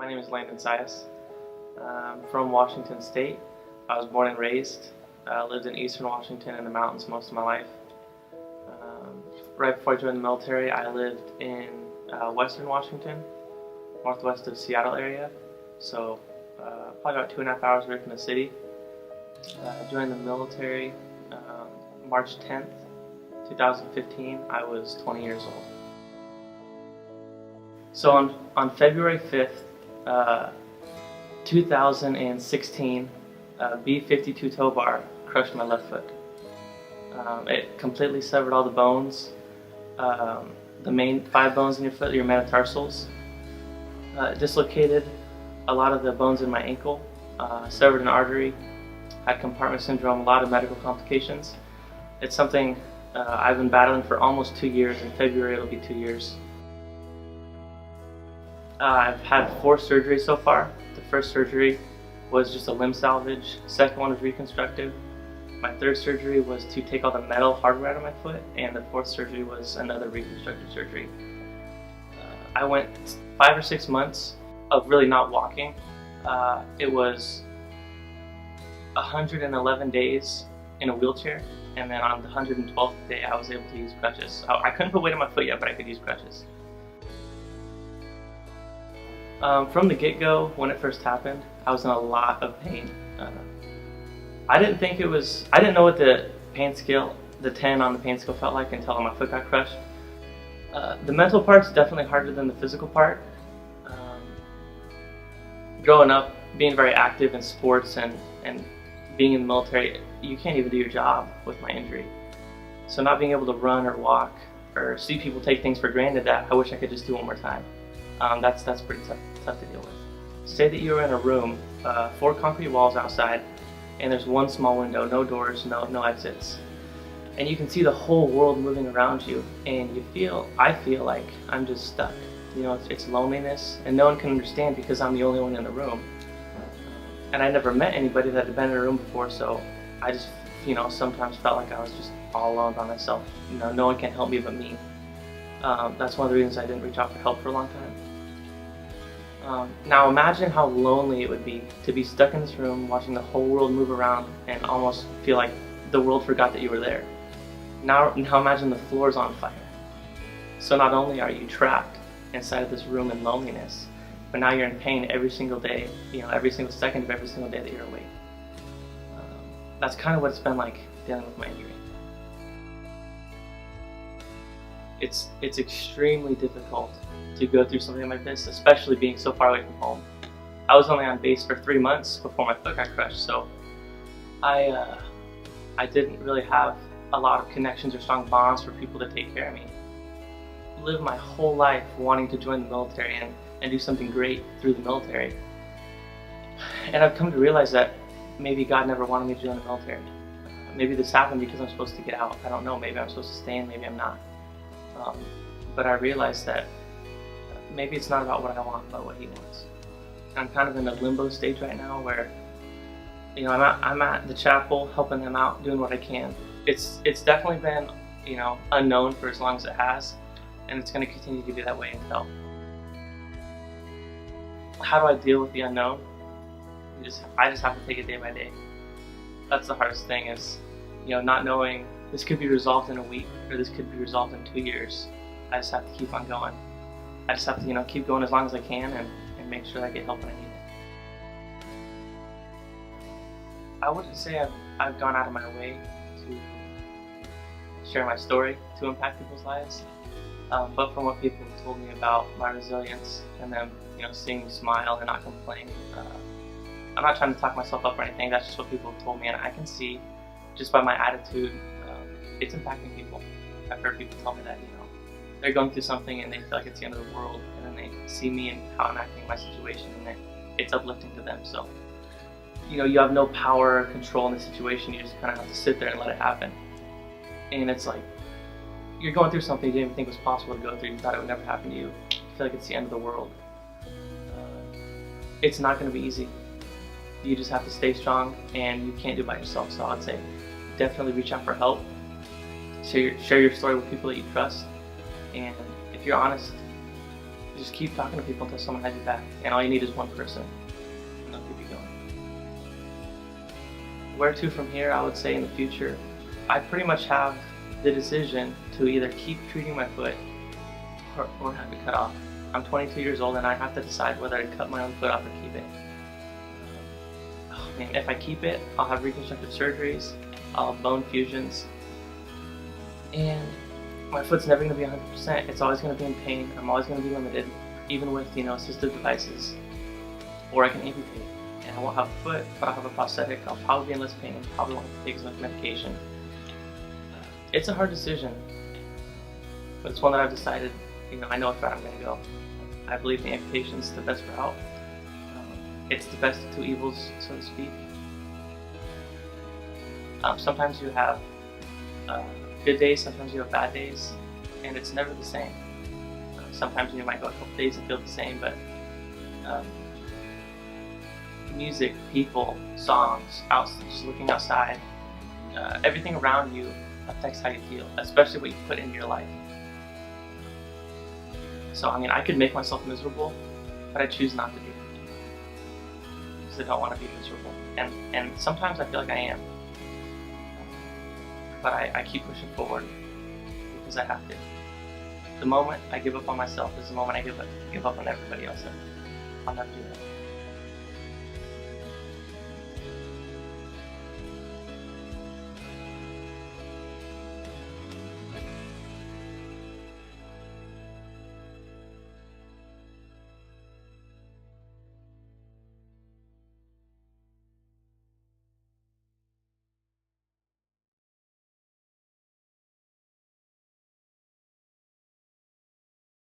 My name is Landon Sias. I'm from Washington State. I was born and raised. Lived in Eastern Washington in the mountains most of my life. Right before I joined the military, I lived in Western Washington, northwest of Seattle area. So probably about 2.5 hours away from the city. Joined the military March 10th, 2015. I was 20 years old. So on February 5th, 2016, B-52 tow bar crushed my left foot. It completely severed all the bones, the main 5 bones in your foot, your metatarsals. Dislocated a lot of the bones in my ankle, severed an artery, had compartment syndrome, a lot of medical complications. It's something I've been battling for almost 2 years. In February it'll be 2 years. I've had 4 surgeries so far. The first surgery was just a limb salvage. Second one was reconstructive. My third surgery was to take all the metal hardware out of my foot, and the fourth surgery was another reconstructive surgery. I went 5 or 6 months of really not walking. It was 111 days in a wheelchair, and then on the 112th day I was able to use crutches. I couldn't put weight on my foot yet, but I could use crutches. From the get-go, when it first happened, I was in a lot of pain. I didn't know what the pain scale, the 10 on the pain scale felt like until my foot got crushed. The mental part's definitely harder than the physical part. Growing up, being very active in sports and being in the military, you can't even do your job with my injury. So not being able to run or walk or see people take things for granted that I wish I could just do one more time. That's pretty tough to deal with. Say that you're in a room, 4 concrete walls outside, and there's one small window, no doors, no exits. And you can see the whole world moving around you, and I feel like I'm just stuck. You know, it's loneliness, and no one can understand because I'm the only one in the room. And I never met anybody that had been in a room before, so I just, sometimes felt like I was just all alone by myself. No one can help me but me. That's one of the reasons I didn't reach out for help for a long time. Now imagine how lonely it would be to be stuck in this room watching the whole world move around and almost feel like the world forgot that you were there. Now imagine the floor's on fire. So not only are you trapped inside of this room in loneliness, but now you're in pain every single day, every single second of every single day that you're awake. That's kind of what it's been like dealing with my injury. It's extremely difficult to go through something like this, especially being so far away from home. I was only on base for 3 months before my foot got crushed, so I didn't really have a lot of connections or strong bonds for people to take care of me. I lived my whole life wanting to join the military and do something great through the military. And I've come to realize that maybe God never wanted me to join the military. Maybe this happened because I'm supposed to get out. I don't know, maybe I'm supposed to stay in, maybe I'm not. But I realized that maybe it's not about what I want, but what He wants. I'm kind of in a limbo stage right now where, I'm at the chapel, helping them out, doing what I can. It's definitely been, unknown for as long as it has, and it's going to continue to be that way until. How do I deal with the unknown? I just have to take it day by day. That's the hardest thing is, not knowing this could be resolved in a week or this could be resolved in 2 years. I just have to keep on going. I just have to, keep going as long as I can and make sure that I get help when I need it. I wouldn't say I've gone out of my way to share my story to impact people's lives, but from what people have told me about my resilience and them, seeing me smile and not complain, I'm not trying to talk myself up or anything. That's just what people have told me, and I can see just by my attitude, it's impacting people. I've heard people tell me that, they're going through something and they feel like it's the end of the world, and then they see me and how I'm acting in my situation, and it's uplifting to them. So, you have no power or control in the situation. You just kind of have to sit there and let it happen. And it's like, you're going through something you didn't even think was possible to go through. You thought it would never happen to you. You feel like it's the end of the world. It's not going to be easy. You just have to stay strong, and you can't do it by yourself. So I'd say definitely reach out for help. Share your story with people that you trust, and if you're honest, just keep talking to people until someone has your back, and all you need is one person, and they'll keep you going. Where to from here? I would say in the future, I pretty much have the decision to either keep treating my foot or have it cut off. I'm 22 years old and I have to decide whether I cut my own foot off or keep it. Oh man, if I keep it, I'll have reconstructive surgeries, I'll have bone fusions, and my foot's never going to be 100%. It's always going to be in pain. I'm always going to be limited, even with assistive devices. Or I can amputate, and I won't have a foot, but I'll have a prosthetic. I'll probably be in less pain. Probably won't have to take as much medication. It's a hard decision, but it's one that I've decided. I know which route I'm going to go. I believe the amputation is the best route. It's the best of two evils, so to speak. Sometimes you have good days, sometimes you have bad days, and it's never the same. Sometimes you might go a couple days and feel the same, but music, people, songs, just looking outside, everything around you affects how you feel, especially what you put into your life. So I could make myself miserable, but I choose not to do it because I don't want to be miserable. And sometimes I feel like I am, but I keep pushing forward because I have to. The moment I give up on myself is the moment I give up on everybody else. I'll never do that.